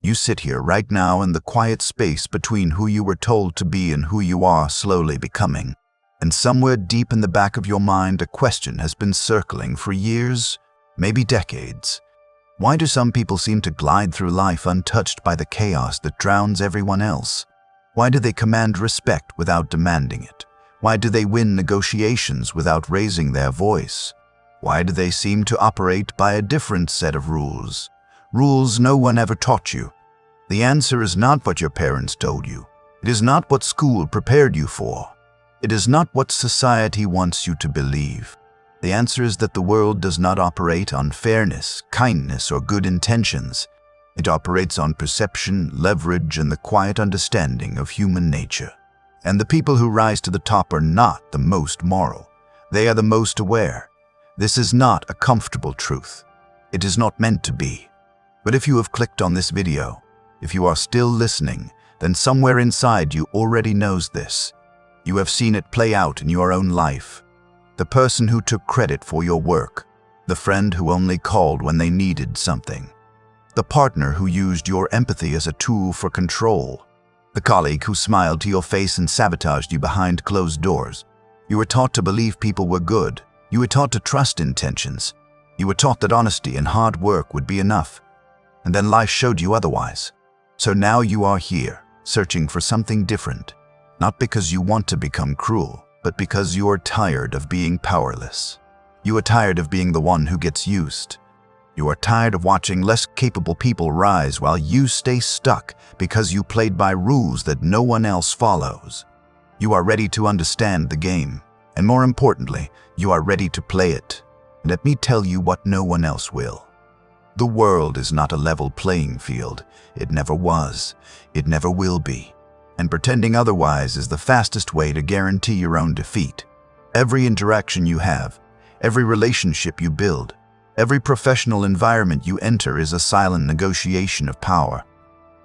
You sit here right now in the quiet space between who you were told to be and who you are slowly becoming. And somewhere deep in the back of your mind, a question has been circling for years, maybe decades. Why do some people seem to glide through life untouched by the chaos that drowns everyone else? Why do they command respect without demanding it? Why do they win negotiations without raising their voice? Why do they seem to operate by a different set of rules? Rules no one ever taught you. The answer is not what your parents told you. It is not what school prepared you for. It is not what society wants you to believe. The answer is that the world does not operate on fairness, kindness, or good intentions. It operates on perception, leverage, and the quiet understanding of human nature. And the people who rise to the top are not the most moral. They are the most aware. This is not a comfortable truth. It is not meant to be. But if you have clicked on this video, if you are still listening, then somewhere inside you already knows this. You have seen it play out in your own life. The person who took credit for your work, the friend who only called when they needed something, the partner who used your empathy as a tool for control, the colleague who smiled to your face and sabotaged you behind closed doors. You were taught to believe people were good. You were taught to trust intentions. You were taught that honesty and hard work would be enough. And then life showed you otherwise. So now you are here, searching for something different. Not because you want to become cruel, but because you are tired of being powerless. You are tired of being the one who gets used. You are tired of watching less capable people rise while you stay stuck because you played by rules that no one else follows. You are ready to understand the game, and more importantly, you are ready to play it. Let me tell you what no one else will. The world is not a level playing field. It never was. It never will be. And pretending otherwise is the fastest way to guarantee your own defeat. Every interaction you have, every relationship you build, every professional environment you enter is a silent negotiation of power.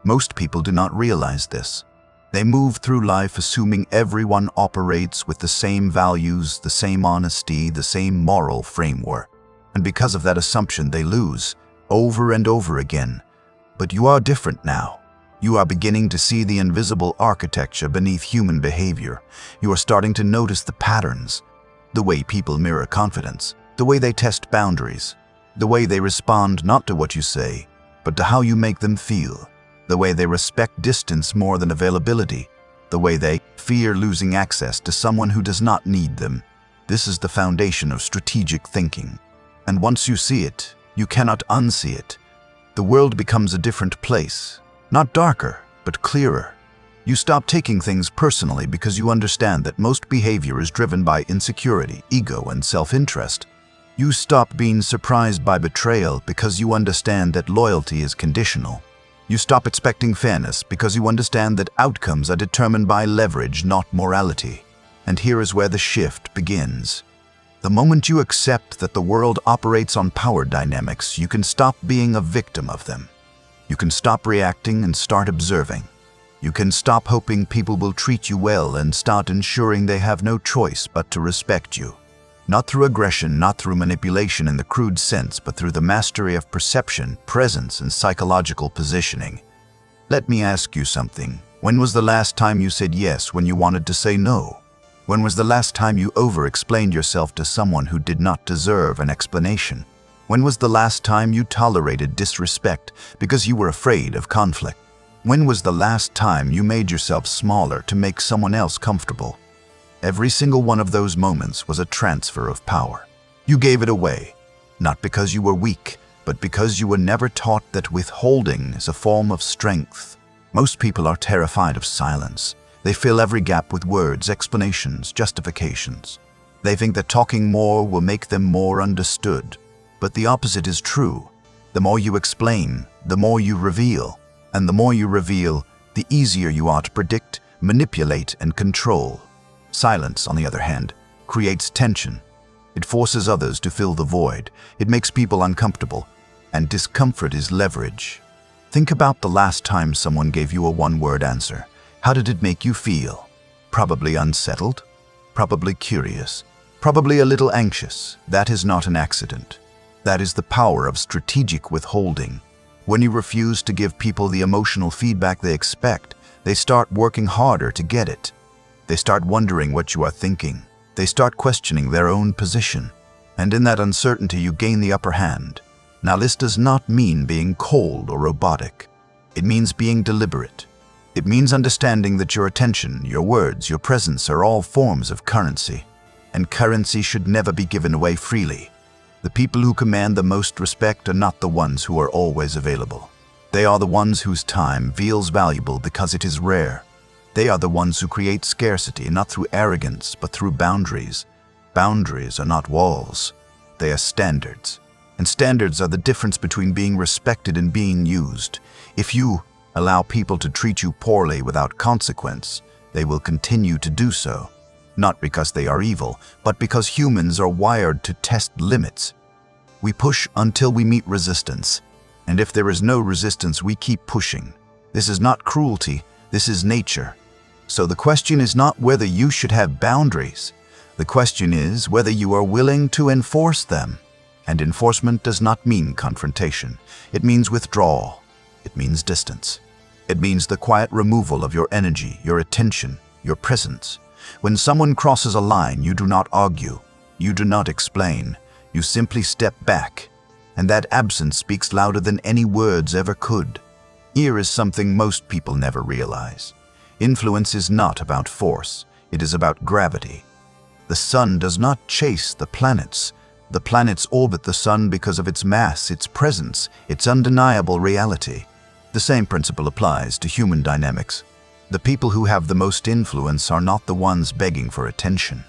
Most people do not realize this. They move through life assuming everyone operates with the same values, the same honesty, the same moral framework. And because of that assumption, they lose over and over again. But you are different now. You are beginning to see the invisible architecture beneath human behavior. You are starting to notice the patterns, the way people mirror confidence, the way they test boundaries, the way they respond not to what you say, but to how you make them feel, the way they respect distance more than availability, the way they fear losing access to someone who does not need them. This is the foundation of strategic thinking. And once you see it, you cannot unsee it. The world becomes a different place, not darker, but clearer. You stop taking things personally because you understand that most behavior is driven by insecurity, ego, and self-interest. You stop being surprised by betrayal because you understand that loyalty is conditional. You stop expecting fairness because you understand that outcomes are determined by leverage, not morality. And here is where the shift begins. The moment you accept that the world operates on power dynamics, you can stop being a victim of them. You can stop reacting and start observing. You can stop hoping people will treat you well and start ensuring they have no choice but to respect you. Not through aggression, not through manipulation in the crude sense, but through the mastery of perception, presence, and psychological positioning. Let me ask you something. When was the last time you said yes when you wanted to say no? When was the last time you over-explained yourself to someone who did not deserve an explanation? When was the last time you tolerated disrespect because you were afraid of conflict? When was the last time you made yourself smaller to make someone else comfortable? Every single one of those moments was a transfer of power. You gave it away, not because you were weak, but because you were never taught that withholding is a form of strength. Most people are terrified of silence. They fill every gap with words, explanations, justifications. They think that talking more will make them more understood. But the opposite is true. The more you explain, the more you reveal. And the more you reveal, the easier you are to predict, manipulate, and control. Silence, on the other hand, creates tension. It forces others to fill the void. It makes people uncomfortable. And discomfort is leverage. Think about the last time someone gave you a one-word answer. How did it make you feel? Probably unsettled, probably curious, probably a little anxious. That is not an accident. That is the power of strategic withholding. When you refuse to give people the emotional feedback they expect, they start working harder to get it. They start wondering what you are thinking. They start questioning their own position. And in that uncertainty, you gain the upper hand. Now, this does not mean being cold or robotic. It means being deliberate. It means understanding that your attention, your words, your presence are all forms of currency. And currency should never be given away freely. The people who command the most respect are not the ones who are always available. They are the ones whose time feels valuable because it is rare. They are the ones who create scarcity, not through arrogance, but through boundaries. Boundaries are not walls. They are standards. And standards are the difference between being respected and being used. If you allow people to treat you poorly without consequence, they will continue to do so. Not because they are evil, but because humans are wired to test limits. We push until we meet resistance. And if there is no resistance, we keep pushing. This is not cruelty, this is nature. So the question is not whether you should have boundaries. The question is whether you are willing to enforce them. And enforcement does not mean confrontation. It means withdrawal. It means distance. It means the quiet removal of your energy, your attention, your presence. When someone crosses a line, you do not argue. You do not explain. You simply step back. And that absence speaks louder than any words ever could. Here is something most people never realize. Influence is not about force. It is about gravity. The sun does not chase the planets. The planets orbit the sun because of its mass, its presence, its undeniable reality. The same principle applies to human dynamics. The people who have the most influence are not the ones begging for attention.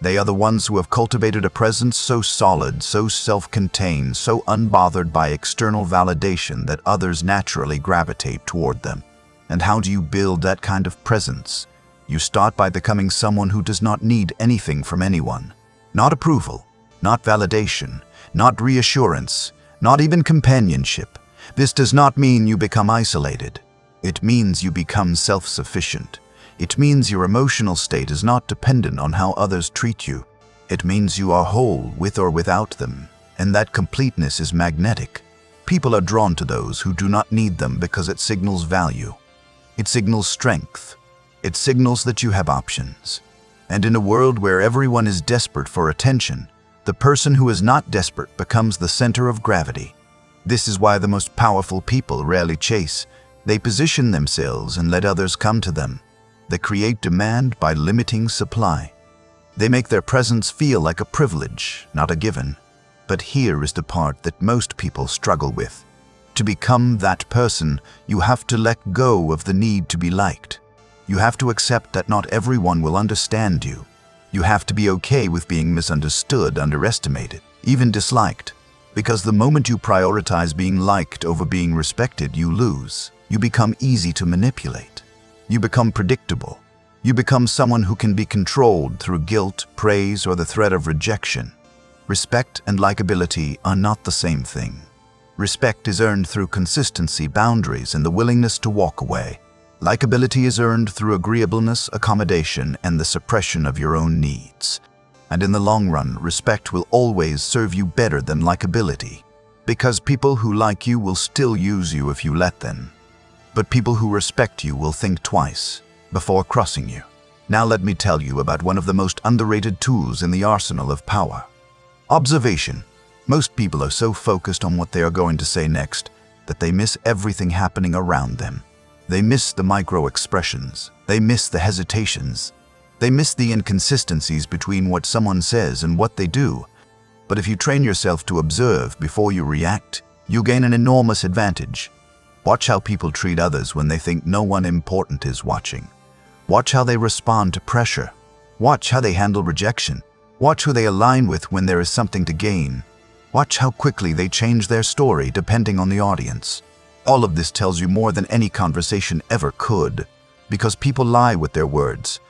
They are the ones who have cultivated a presence so solid, so self-contained, so unbothered by external validation that others naturally gravitate toward them. And how do you build that kind of presence? You start by becoming someone who does not need anything from anyone. Not approval, not validation, not reassurance, not even companionship. This does not mean you become isolated. It means you become self-sufficient. It means your emotional state is not dependent on how others treat you. It means you are whole with or without them, and that completeness is magnetic. People are drawn to those who do not need them because it signals value. It signals strength. It signals that you have options. And in a world where everyone is desperate for attention, the person who is not desperate becomes the center of gravity. This is why the most powerful people rarely chase. They position themselves and let others come to them. They create demand by limiting supply. They make their presence feel like a privilege, not a given. But here is the part that most people struggle with. To become that person, you have to let go of the need to be liked. You have to accept that not everyone will understand you. You have to be okay with being misunderstood, underestimated, even disliked. Because the moment you prioritize being liked over being respected, you lose. You become easy to manipulate. You become predictable. You become someone who can be controlled through guilt, praise, or the threat of rejection. Respect and likability are not the same thing. Respect is earned through consistency, boundaries, and the willingness to walk away. Likability is earned through agreeableness, accommodation, and the suppression of your own needs. And in the long run, respect will always serve you better than likability. Because people who like you will still use you if you let them. But people who respect you will think twice before crossing you. Now let me tell you about one of the most underrated tools in the arsenal of power. Observation. Most people are so focused on what they are going to say next that they miss everything happening around them. They miss the micro-expressions. They miss the hesitations. They miss the inconsistencies between what someone says and what they do. But if you train yourself to observe before you react, you gain an enormous advantage. Watch how people treat others when they think no one important is watching. Watch how they respond to pressure. Watch how they handle rejection. Watch who they align with when there is something to gain. Watch how quickly they change their story depending on the audience. All of this tells you more than any conversation ever could, because people lie with their words,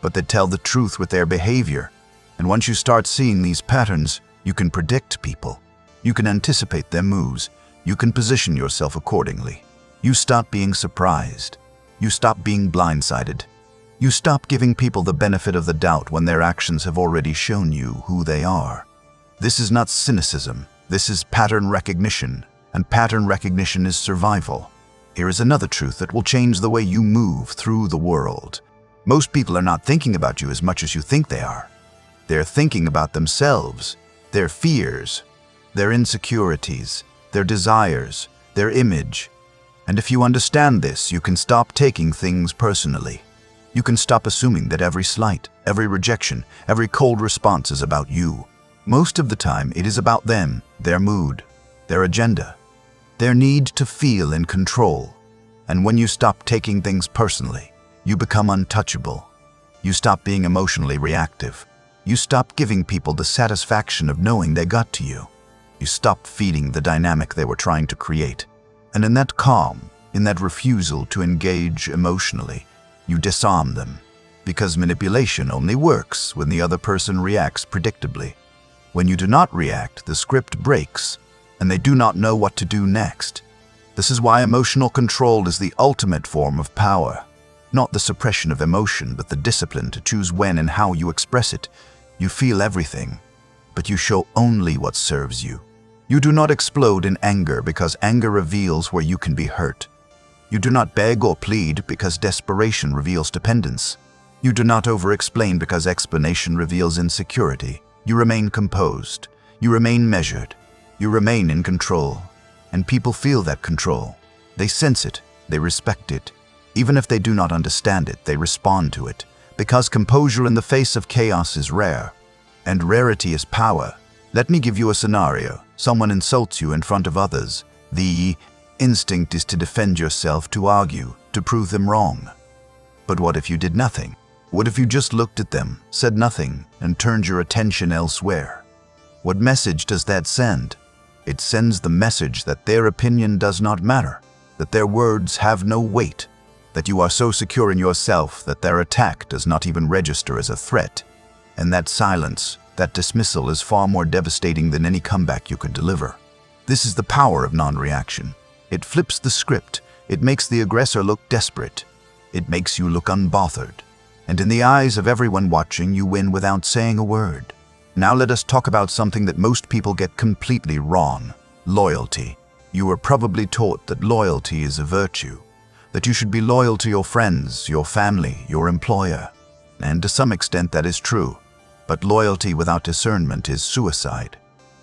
but they tell the truth with their behavior. And once you start seeing these patterns, you can predict people. You can anticipate their moves. You can position yourself accordingly. You stop being surprised. You stop being blindsided. You stop giving people the benefit of the doubt when their actions have already shown you who they are. This is not cynicism. This is pattern recognition. and pattern recognition is survival. Here is another truth that will change the way you move through the world. Most people are not thinking about you as much as you think they are. They're thinking about themselves, their fears, their insecurities, their desires, their image. And if you understand this, you can stop taking things personally. You can stop assuming that every slight, every rejection, every cold response is about you. Most of the time, it is about them, their mood, their agenda, their need to feel in control. And when you stop taking things personally, you become untouchable. You stop being emotionally reactive. You stop giving people the satisfaction of knowing they got to you. You stop feeding the dynamic they were trying to create. And in that calm, in that refusal to engage emotionally, you disarm them. Because manipulation only works when the other person reacts predictably. When you do not react, the script breaks, and they do not know what to do next. This is why emotional control is the ultimate form of power. Not the suppression of emotion, but the discipline to choose when and how you express it. You feel everything, but you show only what serves you. You do not explode in anger because anger reveals where you can be hurt. You do not beg or plead because desperation reveals dependence. You do not over-explain because explanation reveals insecurity. You remain composed. You remain measured. You remain in control. And people feel that control. They sense it. They respect it. Even if they do not understand it, they respond to it. Because composure in the face of chaos is rare. And rarity is power. Let me give you a scenario. Someone insults you in front of others. The instinct is to defend yourself, to argue, to prove them wrong. But what if you did nothing? What if you just looked at them, said nothing, and turned your attention elsewhere? What message does that send? It sends the message that their opinion does not matter, that their words have no weight, that you are so secure in yourself that their attack does not even register as a threat. And that silence, that dismissal is far more devastating than any comeback you could deliver. This is the power of non-reaction. It flips the script. It makes the aggressor look desperate. It makes you look unbothered. And in the eyes of everyone watching, you win without saying a word. Now let us talk about something that most people get completely wrong: loyalty. You were probably taught that loyalty is a virtue, that you should be loyal to your friends, your family, your employer. And to some extent that is true. But loyalty without discernment is suicide.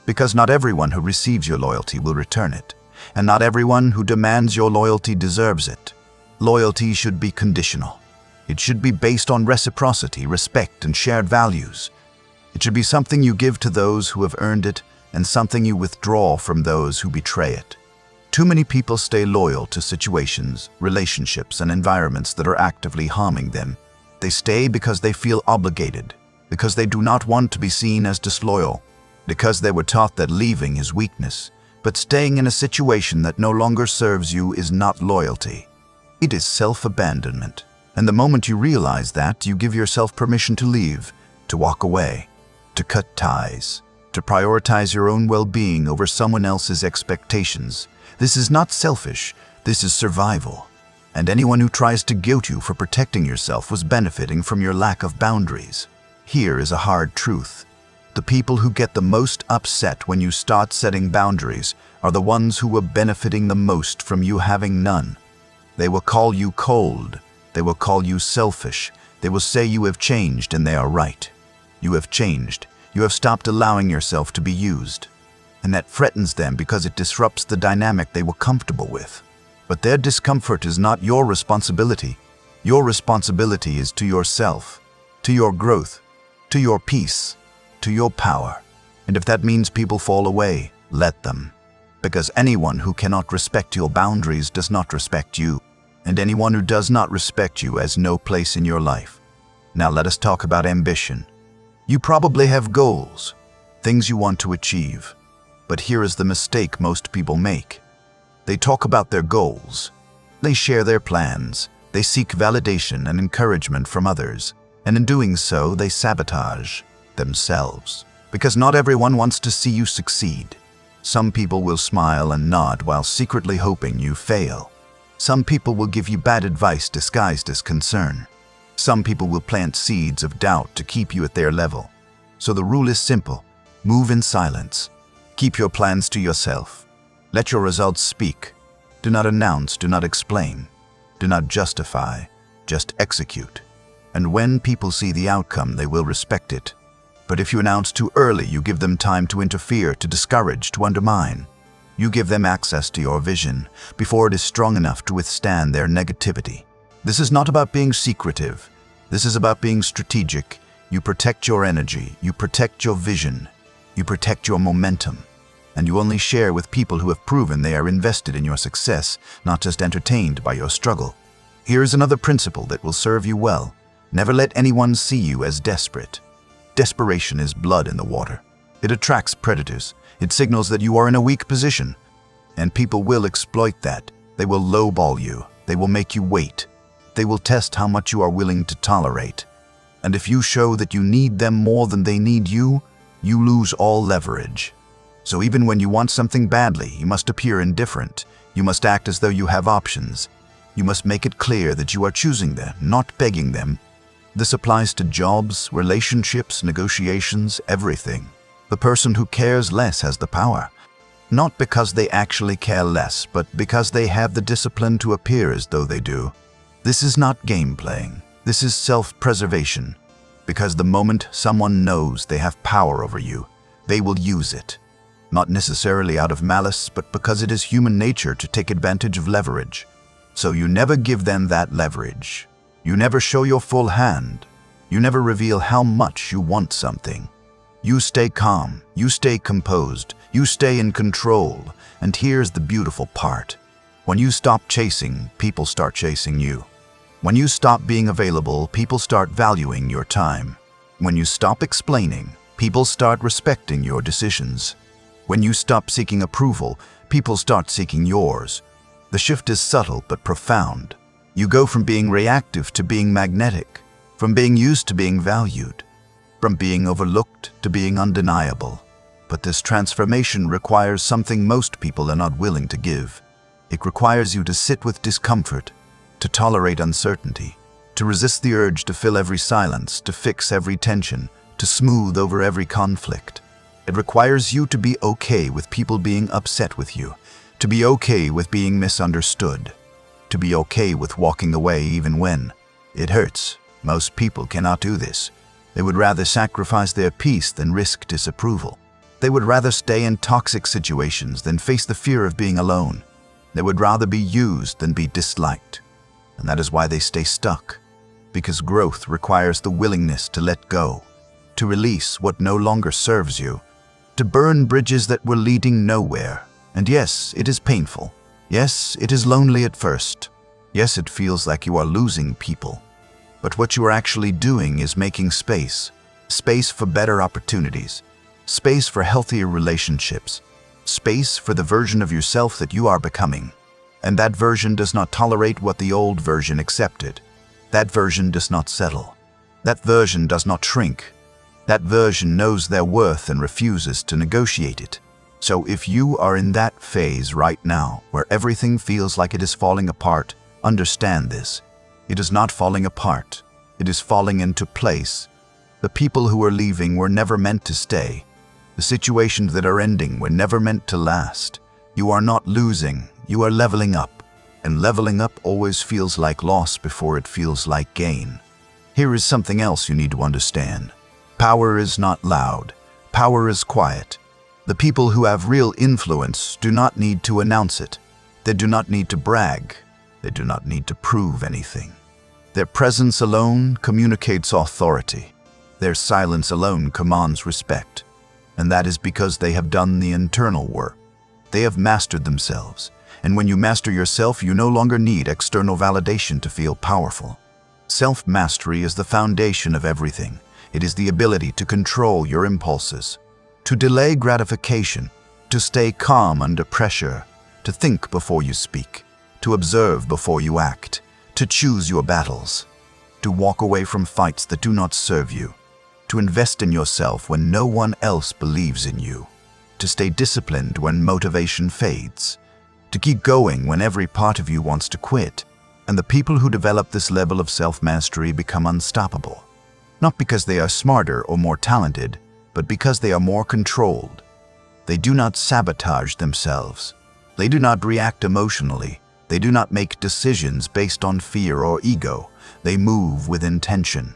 Because not everyone who receives your loyalty will return it, and not everyone who demands your loyalty deserves it. Loyalty should be conditional. It should be based on reciprocity, respect, and shared values. It should be something you give to those who have earned it, and something you withdraw from those who betray it. Too many people stay loyal to situations, relationships, and environments that are actively harming them. They stay because they feel obligated, because they do not want to be seen as disloyal, because they were taught that leaving is weakness. But staying in a situation that no longer serves you is not loyalty. It is self-abandonment. And the moment you realize that, you give yourself permission to leave, to walk away, to cut ties, to prioritize your own well-being over someone else's expectations. This is not selfish. This is survival. And anyone who tries to guilt you for protecting yourself was benefiting from your lack of boundaries. Here is a hard truth. The people who get the most upset when you start setting boundaries are the ones who were benefiting the most from you having none. They will call you cold. They will call you selfish. They will say you have changed, and they are right. You have changed. You have stopped allowing yourself to be used. And that frightens them because it disrupts the dynamic they were comfortable with. But their discomfort is not your responsibility. Your responsibility is to yourself, to your growth, to your peace, to your power. And if that means people fall away, let them. Because anyone who cannot respect your boundaries does not respect you. And anyone who does not respect you has no place in your life. Now let us talk about ambition. You probably have goals, things you want to achieve. But here is the mistake most people make. They talk about their goals. They share their plans. They seek validation and encouragement from others. And in doing so, they sabotage themselves. Because not everyone wants to see you succeed. Some people will smile and nod while secretly hoping you fail. Some people will give you bad advice disguised as concern. Some people will plant seeds of doubt to keep you at their level. So the rule is simple. Move in silence. Keep your plans to yourself. Let your results speak. Do not announce, do not explain. Do not justify, just execute. And when people see the outcome, they will respect it. But if you announce too early, you give them time to interfere, to discourage, to undermine. You give them access to your vision before it is strong enough to withstand their negativity. This is not about being secretive. This is about being strategic. You protect your energy, you protect your vision, you protect your momentum. And you only share with people who have proven they are invested in your success, not just entertained by your struggle. Here is another principle that will serve you well. Never let anyone see you as desperate. Desperation is blood in the water. It attracts predators. It signals that you are in a weak position. And people will exploit that. They will lowball you. They will make you wait. They will test how much you are willing to tolerate. And if you show that you need them more than they need you, you lose all leverage. So even when you want something badly, you must appear indifferent. You must act as though you have options. You must make it clear that you are choosing them, not begging them. This applies to jobs, relationships, negotiations, everything. The person who cares less has the power. Not because they actually care less, but because they have the discipline to appear as though they do. This is not game playing. This is self-preservation. Because the moment someone knows they have power over you, they will use it. Not necessarily out of malice, but because it is human nature to take advantage of leverage. So you never give them that leverage. You never show your full hand. You never reveal how much you want something. You stay calm, you stay composed, you stay in control. And here's the beautiful part. When you stop chasing, people start chasing you. When you stop being available, people start valuing your time. When you stop explaining, people start respecting your decisions. When you stop seeking approval, people start seeking yours. The shift is subtle but profound. You go from being reactive to being magnetic, from being used to being valued, from being overlooked to being undeniable. But this transformation requires something most people are not willing to give. It requires you to sit with discomfort, to tolerate uncertainty, to resist the urge to fill every silence, to fix every tension, to smooth over every conflict. It requires you to be okay with people being upset with you, to be okay with being misunderstood, to be okay with walking away even when it hurts. Most people cannot do this. They would rather sacrifice their peace than risk disapproval. They would rather stay in toxic situations than face the fear of being alone. They would rather be used than be disliked. And that is why they stay stuck. Because growth requires the willingness to let go, to release what no longer serves you, to burn bridges that were leading nowhere. And yes, it is painful. Yes, it is lonely at first. Yes, it feels like you are losing people. But what you are actually doing is making space. Space for better opportunities. Space for healthier relationships. Space for the version of yourself that you are becoming. And that version does not tolerate what the old version accepted. That version does not settle. That version does not shrink. That version knows their worth and refuses to negotiate it. So if you are in that phase right now, where everything feels like it is falling apart, understand this. It is not falling apart. It is falling into place. The people who are leaving were never meant to stay. The situations that are ending were never meant to last. You are not losing. You are leveling up. And leveling up always feels like loss before it feels like gain. Here is something else you need to understand. Power is not loud. Power is quiet. The people who have real influence do not need to announce it. They do not need to brag. They do not need to prove anything. Their presence alone communicates authority. Their silence alone commands respect. And that is because they have done the internal work. They have mastered themselves. And when you master yourself, you no longer need external validation to feel powerful. Self-mastery is the foundation of everything. It is the ability to control your impulses, to delay gratification, to stay calm under pressure, to think before you speak, to observe before you act, to choose your battles, to walk away from fights that do not serve you, to invest in yourself when no one else believes in you, to stay disciplined when motivation fades, to keep going when every part of you wants to quit. And the people who develop this level of self-mastery become unstoppable. Not because they are smarter or more talented, but because they are more controlled. They do not sabotage themselves. They do not react emotionally. They do not make decisions based on fear or ego. They move with intention.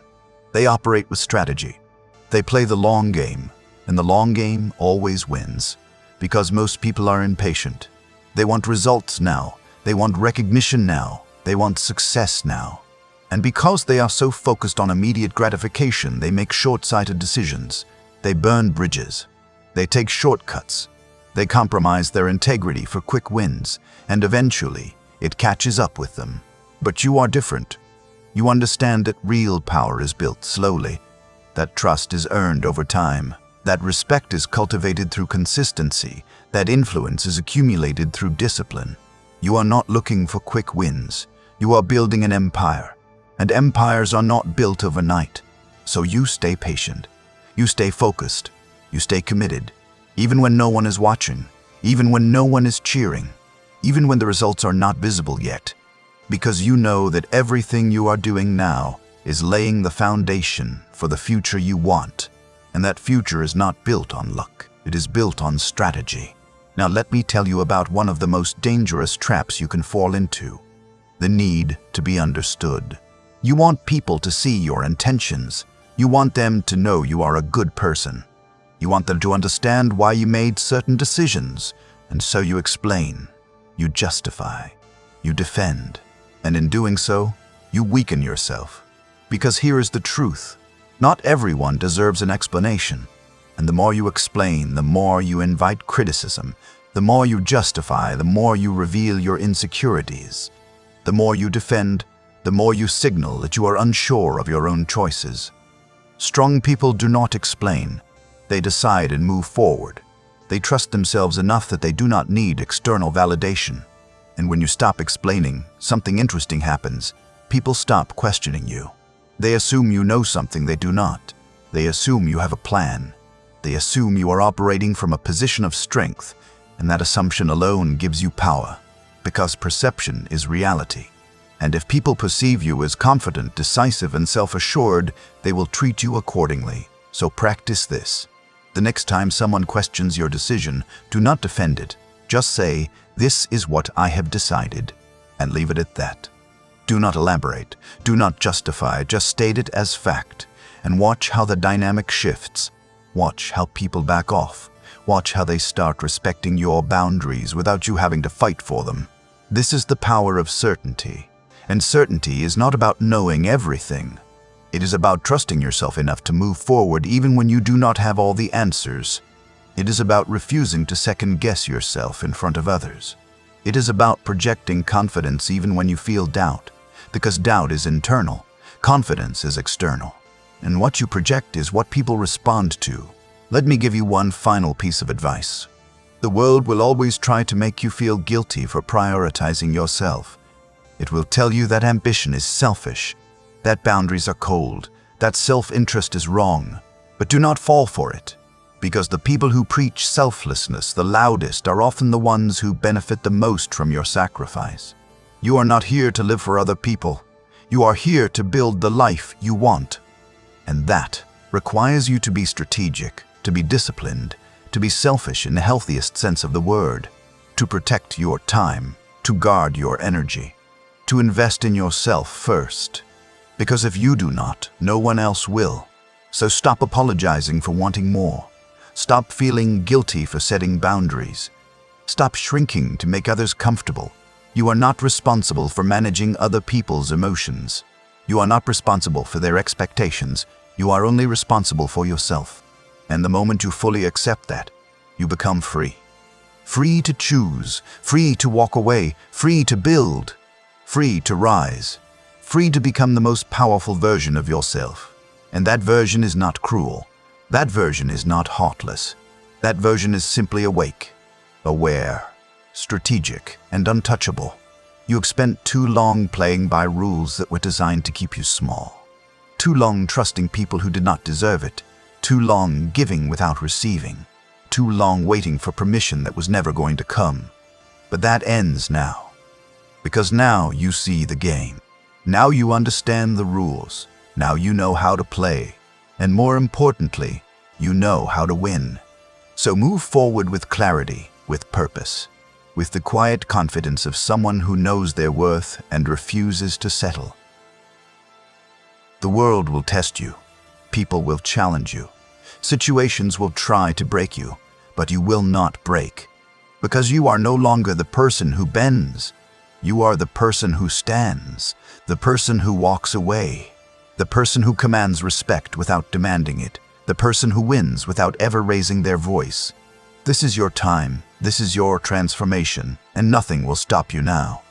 They operate with strategy. They play the long game, and the long game always wins. Because most people are impatient. They want results now. They want recognition now. They want success now. And because they are so focused on immediate gratification, they make short-sighted decisions. They burn bridges. They take shortcuts. They compromise their integrity for quick wins, and eventually, it catches up with them. But you are different. You understand that real power is built slowly, that trust is earned over time, that respect is cultivated through consistency, that influence is accumulated through discipline. You are not looking for quick wins. You are building an empire, and empires are not built overnight. So you stay patient. You stay focused. You stay committed, even when no one is watching, even when no one is cheering, even when the results are not visible yet, because you know that everything you are doing now is laying the foundation for the future you want, and that future is not built on luck. It is built on strategy. Now let me tell you about one of the most dangerous traps you can fall into: the need to be understood. You want people to see your intentions. You want them to know you are a good person. You want them to understand why you made certain decisions, and so you explain, you justify, you defend, and in doing so, you weaken yourself. Because here is the truth: not everyone deserves an explanation, and the more you explain, the more you invite criticism, the more you justify, the more you reveal your insecurities. The more you defend, the more you signal that you are unsure of your own choices. Strong people do not explain. They decide and move forward. They trust themselves enough that they do not need external validation. And when you stop explaining, something interesting happens. People stop questioning you. They assume you know something they do not. They assume you have a plan. They assume you are operating from a position of strength, and that assumption alone gives you power, because perception is reality. And if people perceive you as confident, decisive, and self-assured, they will treat you accordingly. So practice this. The next time someone questions your decision, do not defend it. Just say, "This is what I have decided," and leave it at that. Do not elaborate. Do not justify. Just state it as fact. And watch how the dynamic shifts. Watch how people back off. Watch how they start respecting your boundaries without you having to fight for them. This is the power of certainty. And certainty is not about knowing everything. It is about trusting yourself enough to move forward even when you do not have all the answers. It is about refusing to second-guess yourself in front of others. It is about projecting confidence even when you feel doubt, because doubt is internal, confidence is external. And what you project is what people respond to. Let me give you one final piece of advice. The world will always try to make you feel guilty for prioritizing yourself. It will tell you that ambition is selfish, that boundaries are cold, that self-interest is wrong. But do not fall for it, because the people who preach selflessness the loudest are often the ones who benefit the most from your sacrifice. You are not here to live for other people. You are here to build the life you want. And that requires you to be strategic, to be disciplined, to be selfish in the healthiest sense of the word, to protect your time, to guard your energy, to invest in yourself first. Because if you do not, no one else will. So stop apologizing for wanting more. Stop feeling guilty for setting boundaries. Stop shrinking to make others comfortable. You are not responsible for managing other people's emotions. You are not responsible for their expectations. You are only responsible for yourself. And the moment you fully accept that, you become free. Free to choose, free to walk away, free to build, free to rise, free to become the most powerful version of yourself. And that version is not cruel. That version is not heartless. That version is simply awake, aware, strategic, and untouchable. You have spent too long playing by rules that were designed to keep you small. Too long trusting people who did not deserve it. Too long giving without receiving. Too long waiting for permission that was never going to come. But that ends now. Because now you see the game. Now you understand the rules. Now you know how to play. And more importantly, you know how to win. So move forward with clarity, with purpose. with the quiet confidence of someone who knows their worth and refuses to settle. The world will test you. People will challenge you. Situations will try to break you, but you will not break. Because you are no longer the person who bends. You are the person who stands, the person who walks away, the person who commands respect without demanding it, the person who wins without ever raising their voice. This is your time, this is your transformation, and nothing will stop you now.